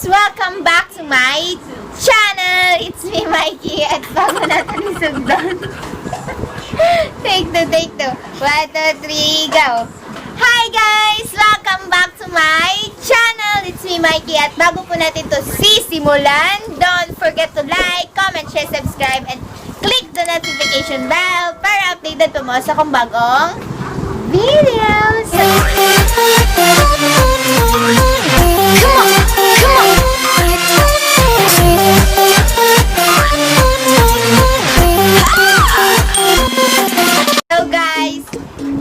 Welcome back to my channel! It's me, Mikey, at bago natin isugdan. Take two. 1, 2, 3, go! Hi guys! Welcome back to my channel! It's me, Mikey, at bago po natin to sisimulan, don't forget to like, comment, share, subscribe, and click the notification bell para updated po mo sa kong bagong videos! Hello guys!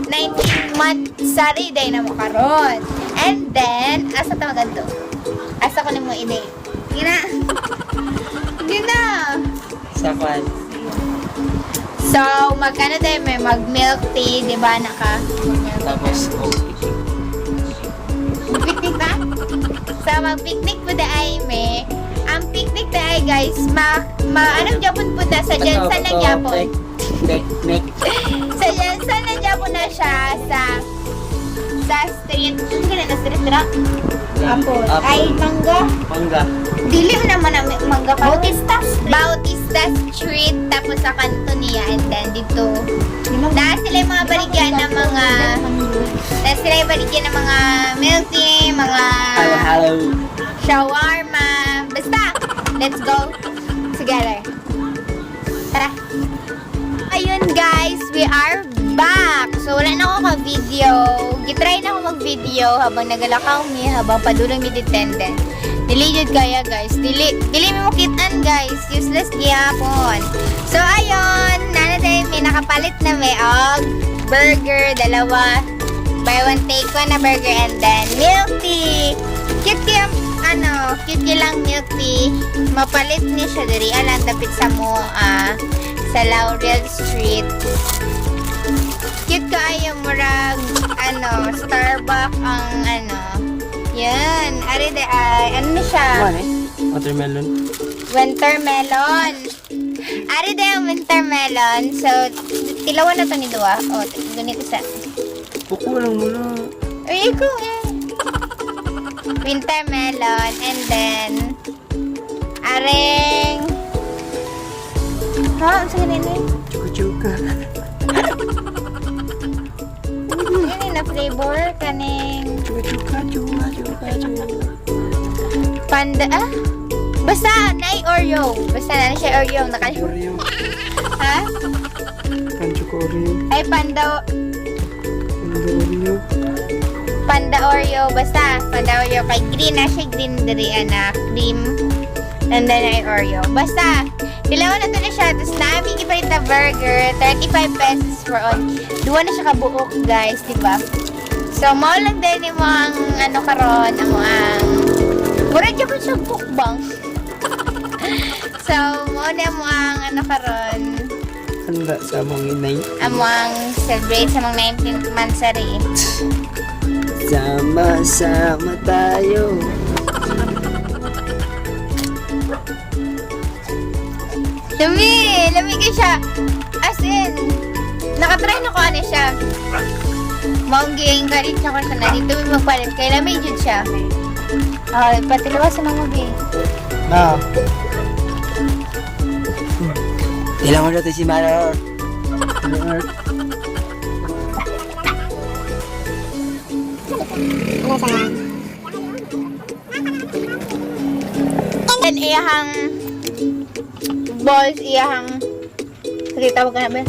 19-month sari day na mo karon. And then, asa tawagan to? Asa ko na mo ini? Gina! Gina! Sakwan. So, magkano tayo may mag-milk tea, di ba, naka? Tapos, Picnic na? So, mag-picnic po ay may. Ang picnic na ay guys, anong Japon po na? Sa Jensen ng Japon. Picnic. Sa Jensen ng Japon na siya sa street. Ano ka na street na? Apple. Ay, mangga. Mangga. Dili mo naman ang mangga pa. Bautista Street. Tapos sa kanto niya. And then dito. Dahil sila yung mga baligyan ng mga milk tea, mga Hello. shawarma. Basta, let's go together. Tara. Ayun guys, we are back. So wala na ako ka-video. Gitry na ako mag-video habang nagalakaw mi, habang padulong mi detendent. Dili jud kaya guys. Dili mo kitan guys. Useless gyapon. So ayun, tayo may nakapalit na may burger, dalawa. Buy one take one na burger and then milk tea. Cute lang milk tea. Mapalit niya siya diri alang tapit sa mo sa Laurel Street. Cute kaayo murag Starbucks ang yan. Ari de ano na siya? Watermelon. Wintermelon. Ari de ang wintermelon. So tilawan na to ni Dua. O, ganito sa. Buko lang muna. Ay, ikaw wintermelon and then aring ang sa ganito Chuka-chuka. yun na flavor kaning Chuka-chuka. panda basta na Oreo basta na siya Oreo Oreo. ha? Kanchuka Oreo. Ay panda Oreo. Panda Oreo basta Panda Oreo kay green na siya green diri na cream and then ay Oreo basta dilawan na to na siya tapos namin ipalit na burger 35 pesos for all duwa na siya kabuok guys diba so mao lang din mo ang karon ang mura dyan po siya bukbang so mao na mo ang karon Handa sa mga inay. among celebrate sa mga 19th monthsary Sama-sama tayo. Lami ka siya. As in, nakatry na ko siya. Maungging galit siya ko siya na dito may magpalit. Kaya lami dyan siya. Patilawasan ng magi. Na. Ilang mo natin si Manor. And iyahang balls, iyahang sige, tawag ka na ba?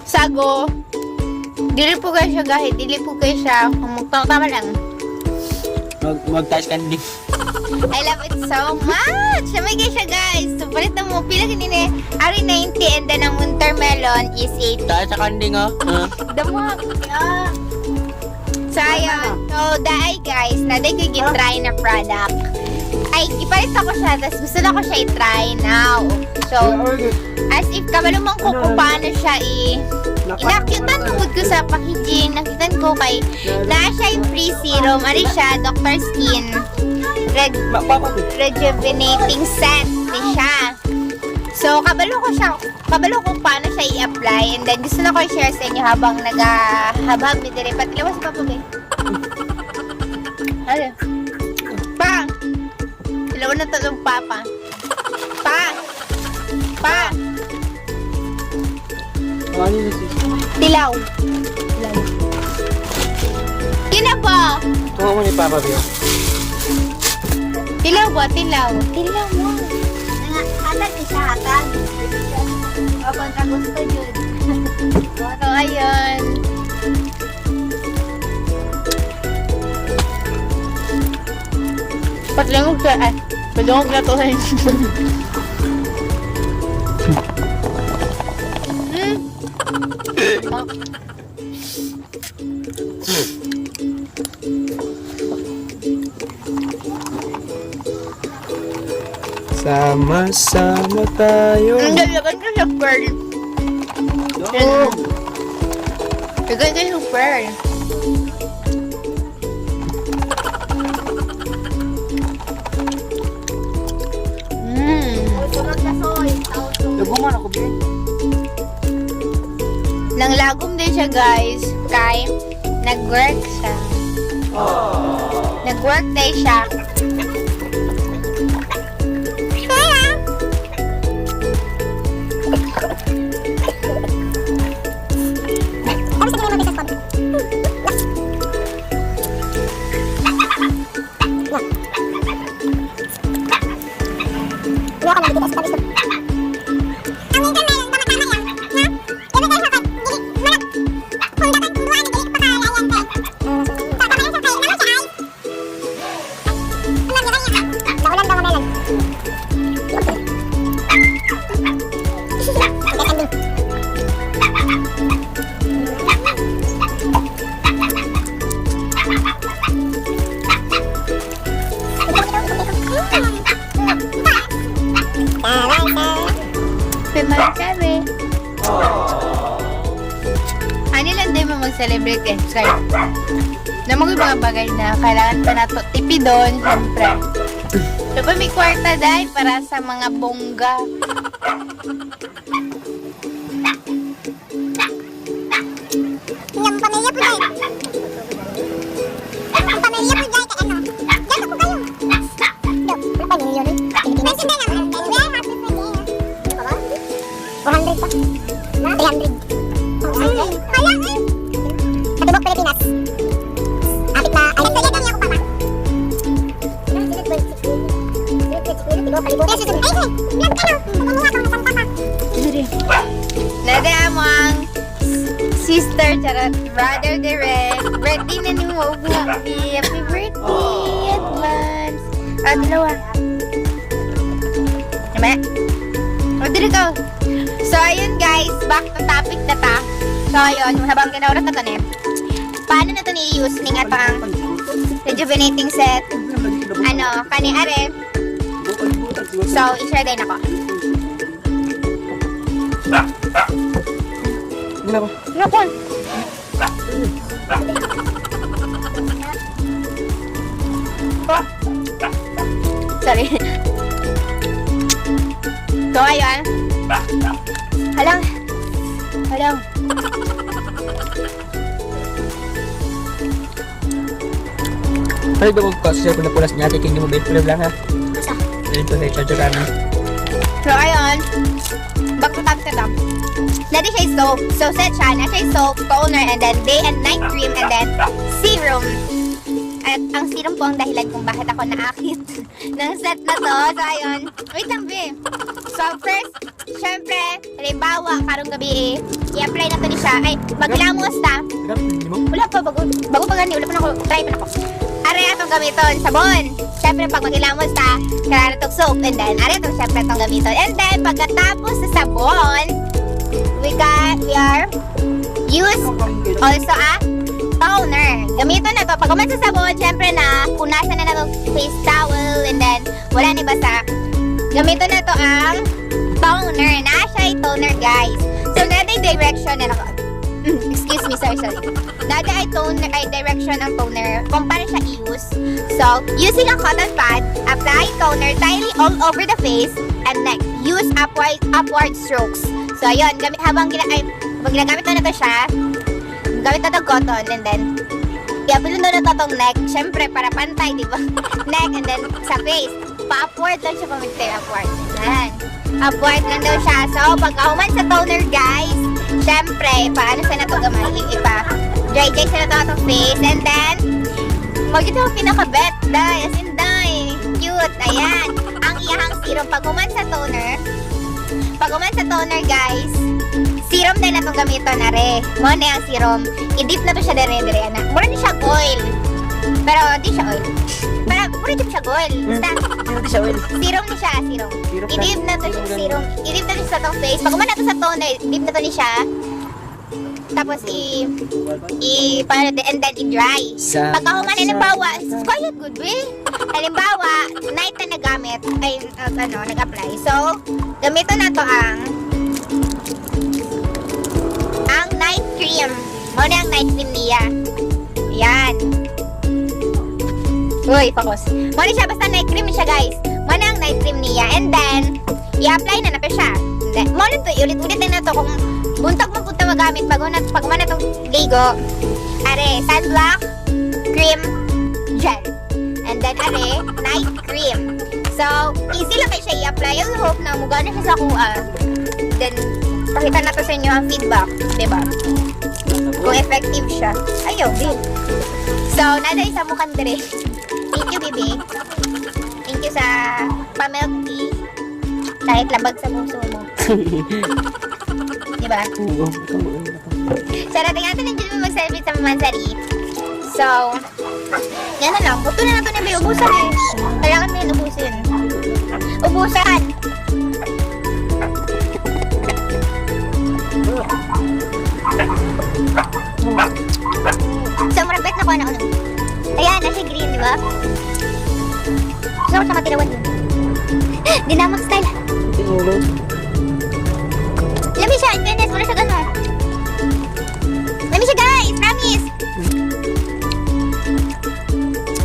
Sago. Dili po kayo siya gahit. Dili po kayo siya. Tama lang. Mag-touch candy. I love it so much! Samay kayo siya guys. So, palit na mo. Pila ganini. Ari 90 and then ang wintermelon is 80. Touch candy nga. Damag. So, ayun. So, daay guys. Naday ko gitry na product. Ay, ipalit ako siya. Tapos gusto na ko siya i-try now. So, as if kabalumang ko kung paano siya inakyutan tungkod ko sa packaging. Nakitan ko kay na siya yung free serum. Ano siya? Dr. Skin. Rejuvenating scent. Ni siya. So, kabalo ko paano siya i-apply. And then, gusto na ko i-share sa inyo habang nag-habhab ni Dire. Patilawas pa po, babe. Ano? Bang! na to ng papa. Pa! Pa! Ano yun sis? Tilaw. Kina ba? Tunga mo ni Papa Bio. Tilaw ba? Tilaw. Tilaw mo. Hatag ni siya, hatag. O, kontra gusto yun. So, ayun. Patlangog ka. Ay, patlangog na to sa Sama-sama tayo. Ang dalagan ka sa pearl. Dalagan ka sa pearl. Sunod na soy. Laguman ako, Bio. Nanglagom din siya, guys. Kay nag-work siya. Nag-work day siya. Piman kami. Ano lang din mo mag-celebrate eh. Sorry. Na mga mga bagay na kailangan pa nato tipidon, siyempre. Diba may kwarta dahil para sa mga bongga. Yung pamilya po dahil. Ang pamilya po dahil kay ano. Dito po kayo. Ang pamilya rin. Nasa na naman. Happy birthday. 400 pa. 300. Kaya eh. Katubok Pilipinas. Apit na. Ay, nagtagyan niya ako papa. Nada mo ang sister, charot, brother direct. Birthday na ni mo, Bugi. Happy birthday, advance. Ah, dalawa. Diba? O, dito ko. So, ayun guys, back to topic na ta. So, ayun, habang ginaurat na to ne. Paano na to ni-use ni nga ang rejuvenating set? Ano, kani are. So, i-share din ako. Gila ko. Napon. Sorry. So, ayun. Halang. Halang. Pwede ba kung kasi kung napulas niya, tiking mo betro lang ha. Dito sa charger namin. So, ayun. Back to top setup. Dati siya yung soap. So, set siya. Na siya yung soap, toner, and then day and night cream, and then serum. At ang serum po ang dahilan kung bakit ako naakit ng set na to. So, ayun. Wait lang, be. So, first, syempre, halimbawa, karong gabi i-apply na to ni siya. Ay, maglamos ta. Hirap, hindi mo? Wala pa, bago pa gani. Wala pa na ako, try pa na ako. Are atong gamiton, sabon. Syempre, pag magilamos ta, kailangan itong soap. And then, are itong syempre itong gamiton. And then, pagkatapos sa sabon, we are use also a toner. Gamiton na to. Pag kuman sa sabon, syempre na, punasan na na itong face towel. And then, wala ni basa. Gamiton na to ang toner. Na siya yung toner, guys. So, nada yung direction na excuse me, sorry. Nada ay toner, ay direction ang toner kung paano siya i-use. So, using a cotton pad, apply toner tightly all over the face and neck. Use upward strokes. So, ayun, habang ginagamit na to siya, gamit na to cotton and then, i-apply na to tong neck. Syempre, para pantay, di ba? Neck and then sa face. pa-upward lang siya pamigtay. Upward. Yan. Upward lang daw siya. So, pagkahuman sa toner, guys, syempre, paano sa nato gamay? Dry sa nato atong face. And then, magkita ko pinakabet. Day, as in, day. Cute. Ayan. Ang iyahang serum. Paghuman sa toner, guys, serum din na itong gamiton, are. Mo na yung serum. I-dip na to siya dire-dire, anak. Mura din siya oil. Pero, di siya oil. Pero, mura din siya oil. Basta, Hindi siya oil. serum ni siya, serum. Serum na. I-dip na to siya, serum. I-dip na to siya sa itong face. Pag umana to sa toner, dip na to ni siya. Tapos, and then i-dry. Pagkahuman, halimbawa, it's quite good, eh. Halimbawa, night na nagamit, ay, nag-apply. So, gamitin na to ang night cream. Muna ang night cream niya. Yan. Uy, focus. Muna siya, basta night cream siya, guys. Muna ang night cream niya. And then, i-apply na to siya. Muna to, ulit-ulit na to kung buntag mo punta magamit pag man na itong ligo. Are, sunblock, cream, gel. And then, are, night cream. So, easy lang kayo siya i-apply. I hope na mugana siya sa kuha. Then, pakita na to sa inyo ang feedback. Diba? Kung effective siya. Ayaw, din. So, nada isa mo kandere. Thank you, baby. Thank you sa pa-milk tea. Kahit labag sa puso mo. Diba? Sarap natin na dyan mag-celebrate sa Mamansari. So, yan na lang. Buto na natin na may ubusan eh. Kailangan mo yun ubusin. Ubusan! So, marabit na ko na ulo. Ayan, nasa green, di ba? Gusto ko siya matirawan yun. Dinamak style. Lami siya, in fairness, wala siya gano'n. Lami siya, guys! Promise!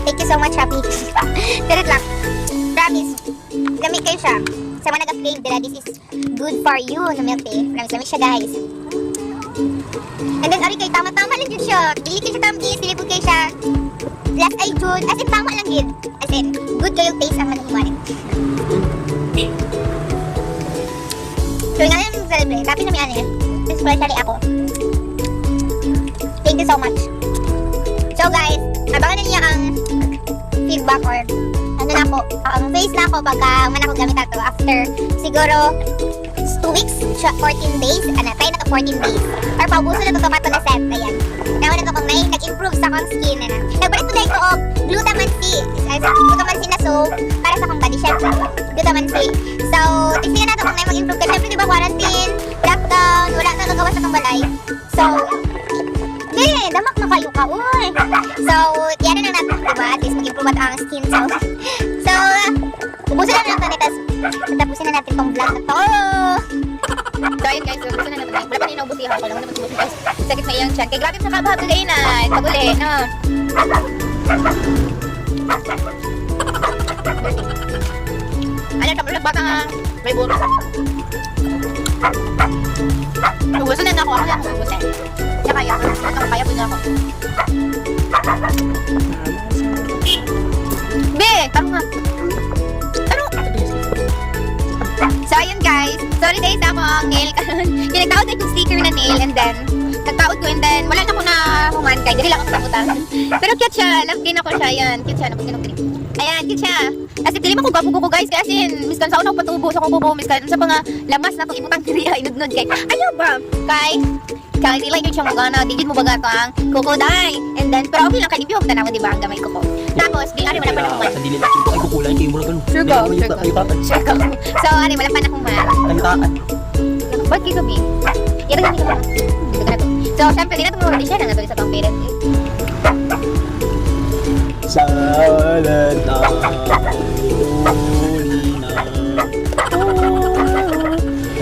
Thank you so much, Happy. Direct lang. Promise. Gamit kayo siya. Sa mga nag-claim nila, this is good for you na milk tea. Promise, gamit siya, guys. And then, ari kayo, tama-tama lang yun siya. Dili kayo siya tamis, dili po kayo siya. Last ay June. As in, tama lang yun. As in, good kayo taste ang nanahimanin. So, nga lang celebrate. Happy na may ano yun. Especially ako. Thank you so much. So, guys, abangan na niya ang feedback or ano na ako, ang face na ako pagka man ako gamit ito after siguro 2 weeks, 14 days, try na to 14 days. Or paubuso na to tomato na set, ayan. Naman na to kung nag-improve sa akong skin na. Nagbalik ko dahil ko og Glutaman C. Glutaman C na soap para sa akong body, syempre. Glutaman C. So, tingnan natin kung mag-improve ka. Syempre, di ba, quarantine, lockdown, wala na nagawa sa itong balay. So, damak na kayo ka, uy. So, yan na natin, diba? At least mag-improve at ang skin. So, ubusin na natin ito. Tapusin na natin itong vlog na to. So, ayun guys, ubusin na natin. Wala pa nina ubusin ako. Wala mo naman ubusin guys. Sakit na iyang chan. Kaya grabe sa kabahab na na. Pag-uli, no? Ano, tamulag bata nga. May buto. Ubusin na ako. Ako na akong ubusin. Kaya kaya. Kaya po na ako. Be! Taro nga. Taro! So, ayun guys. Sorry guys ako ang nail karon. Nagtaod ko yung sticker na nail and then nagtaod ko and then wala na ako na human kay dili lang ako nakutang. Pero cute siya. Love din ako siya. Ayan. Cute siya. Napagkinong. Ayan. Cute siya. Kasi dili man ko gabugo ko guys. Kasi miskan sa una ko patubo sa kong bubo. Miskan sa mga lamas na itong ibutang kiriya. Inudnud kay. Ayaw ba? Kay dili lang yun siya magana. Digid mo baga ito ang kukuday. And then, pero okay lang. Kanipyo ang tanawan diba ang gamay ko ko. Tapos, di ari wala pa na human. Sa dili lang. Ay, kukulay kayo mula ganun. Sure go. Sure go. So, ari wala pa na human. Kayutaan. Ba't kayo gabi? Ito ganito ko. Dito ka na to. So, syempre, di na tumulong din siya na to sa pang parent. Salan na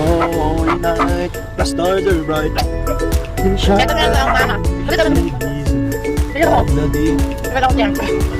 Holy night, the stars are bright. Ito na lang ang mama. Ito na lang. Ito na lang. The day. Ito na lang.